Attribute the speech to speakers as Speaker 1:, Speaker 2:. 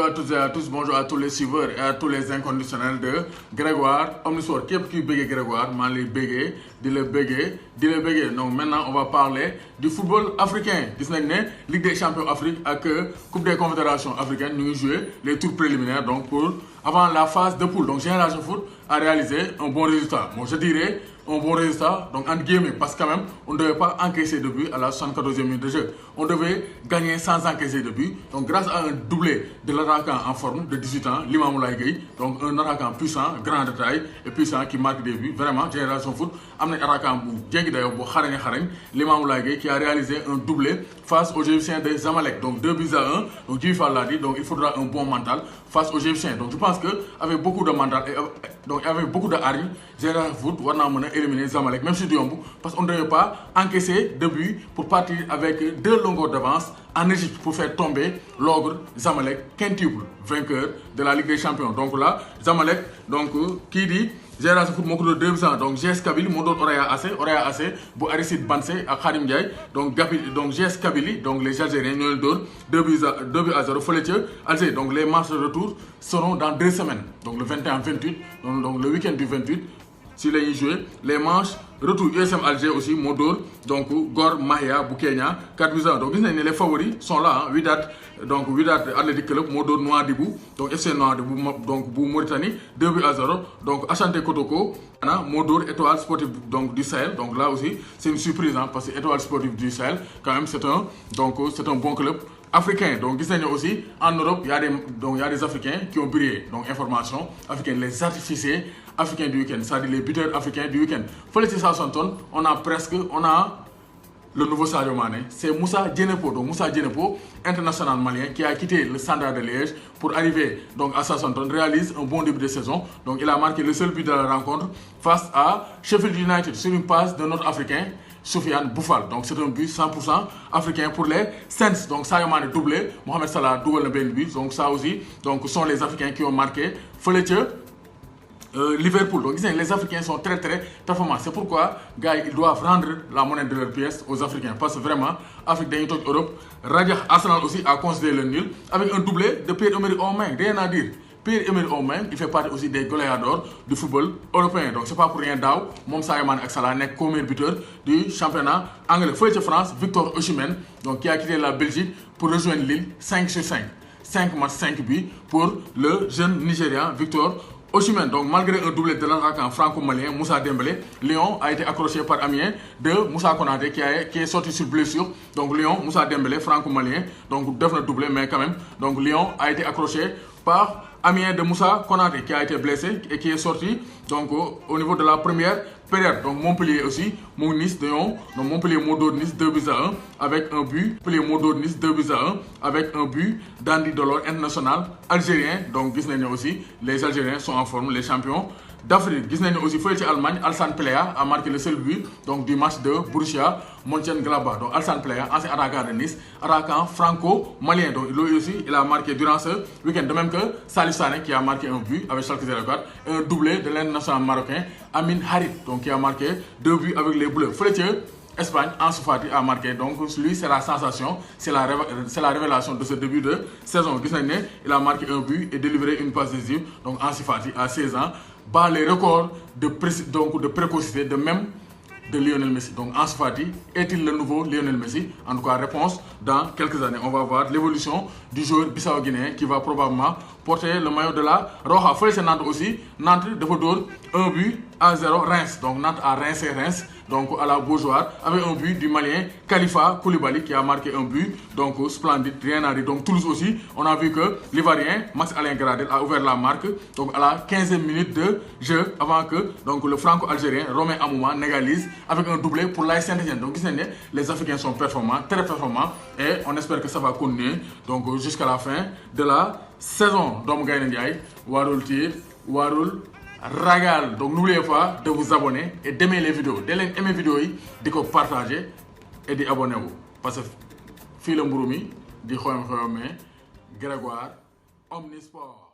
Speaker 1: à toutes et à tous, bonjour à tous les suiveurs et à tous les inconditionnels de Grégoire Omnisport. Qui est bégué Grégoire, man les bégué, dis le bégué. Donc maintenant on va parler du football africain. Dis Ligue des champions Afrique avec Coupe des confédérations africaines, nous jouons les tours préliminaires donc pour avant la phase de poule. Donc Génération Foot a réalisé un bon résultat. Bon, je dirais un bon résultat, donc entre guillemets, parce que quand même, on ne devait pas encaisser de but à la 74e minute de jeu. On devait gagner sans encaisser de but. Donc grâce à un doublé de l'attaquant en forme de 18 ans, Limamou Laye Gueye, donc un attaquant puissant, grand de taille et puissant qui marque des buts. Vraiment, Génération Foot a un attaquant Limamou Laye Gueye qui a réalisé un doublé face aux Égyptiens de Zamalek. Donc 2 buts à 1, donc Djifal l'a dit, donc il faudra un bon mental face aux Égyptiens. Donc je pense qu'avec beaucoup de mental, donc avec beaucoup de hargne, Génération Foot va éliminer Zamalek, même si Diombo, parce qu'on ne devait pas encaisser de but pour partir avec 2 longueurs d'avance en Égypte pour faire tomber l'ogre Zamalek, quintuple vainqueur de la Ligue des Champions. Donc là, Zamalek, donc qui dit Génération Foot moo ko doon 2 buts à 1 donc GS Kabylie moo doon Orea AC bu Aristide Bansé ak Khadim Ndiaye donc GS Kabylie donc les Algériens ñoo leen doon 2 buts à 0 fële ca Alger. Donc les matchs de retour seront dans 2 semaines, donc le 21-28, donc le week-end du 28. Si les jouer les manches retour USM Alger aussi Modor donc Gor Mahia bu Kenya 4 buts à 1. Donc les favoris sont là, hein. Wydad Athletic Club Modor Nouadhibou donc FC Nouadhibou donc bu Mauritanie 2 buts à 0. Donc Ashanti Kotoko Modor Étoile Sportive donc du Sahel. Donc là aussi c'est une surprise, hein, parce que Étoile Sportive du Sahel quand même c'est un bon club africain. Donc aussi en Europe il y a des Africains qui ont brillé. Donc information africaine, les artificiers africains du week-end, c'est-à-dire les buteurs africains du week-end. Félicitations Southampton, on a le nouveau Sadio Mané, c'est Moussa Djenepo. Donc Moussa Djenepo, international malien, qui a quitté le Standard de Liège pour arriver donc à Southampton, réalise un bon début de saison. Donc il a marqué le seul but de la rencontre face à Sheffield United sur une passe de notre Africain, Soufiane Boufal. Donc c'est un but 100% africain pour les Saints. Donc Sadio Mané doublé, Mohamed Salah double le but. Donc ça aussi, donc sont les Africains qui ont marqué. Liverpool. Donc les Africains sont très performants. C'est pourquoi gars ils doivent rendre la monnaie de leur pièce aux Africains. Parce que vraiment, Afrique dañuy toj Europe. Raja Arsenal aussi a considéré le nul avec un doublé de Pierre-Emerick Aubameyang. Rien à dire. Pierre-Emerick Aubameyang, il fait partie aussi des goléadors du football européen. Donc c'est pas pour rien daaw moom Sadio Mané ak Salah nekk meilleur buteur du championnat anglais. Fële ca France, Victor Osimhen donc qui a quitté la Belgique pour rejoindre Lille 5 sur 5. 5 matchs, 5 buts pour le jeune Nigérian Victor Osimhen. Donc malgré un doublé de l'attaquant franco-malien Moussa Dembélé, Lyon a été accroché par Amiens de Moussa Konaté qui est sorti sur blessure. Donc Lyon, Moussa Dembélé, franco-malien, donc devait doubler mais quand même. Donc Lyon a été accroché par Amiens de Moussa Konaté qui a été blessé et qui est sorti donc au niveau de la première période. Donc Montpellier aussi, Nice donc Montpellier Modor Nice 2 buts à 1 avec un but. Montpellier Modor Nice 2 buts à 1 avec un but d'Andy Delors, international algérien. Donc aussi les Algériens sont en forme, les champions d'Afrique. Aussi fële ci Allemagne, Alassane Plea a marqué le seul but donc du match de Borussia Mönchengladbach. Donc Alassane Plea, ancien attaquant de Nice, attaquant franco-malien. Donc lui aussi il a marqué durant ce week-end. De même que Salif Sané qui a marqué un but avec Schalke 04 et un doublé de l'international marocain Amin Harit donc qui a marqué 2 buts avec les Bleus. Fële ca Espagne, Ansu Fati a marqué. Donc lui c'est la sensation, c'est la révélation de ce début de saison. Il a marqué un but et délivré une passe décisive. Donc Ansu Fati à 16 ans bat les records de précocité de même de Lionel Messi. Donc Ansu Fati est-il le nouveau Lionel Messi? En tout cas, réponse dans quelques années. On va voir l'évolution du joueur bissau-guinéen qui va probablement porter le maillot de la Roja. Fële ca Nantes aussi, Nantes dafa dóor 1 but à 0 Reims. Donc Nantes a rincé Reims donc à la Beaujoire avec un but du Malien Khalifa Koulibaly qui a marqué un but donc splendide, rien à dire. Donc Toulouse aussi, on a vu que l'Ivoirien Max-Alain Gradel a ouvert la marque donc à la 15e minute de jeu avant que donc le franco-algérien Romain Amouma n'égalise avec un doublé pour l'AS Saint-Étienne. Donc les Africains sont performants, très performants et on espère que ça va continuer donc jusqu'à la fin de la saison. Dom Gaïndé Ndiaye, warul tir, warul ragal. Donc n'oubliez pas de vous abonner et d'aimer les vidéos. Dès que aimer vidéo yi, de partager et d'abonner vous. Parce que fii la mburu mi di xoyom Grégoire Omnisport.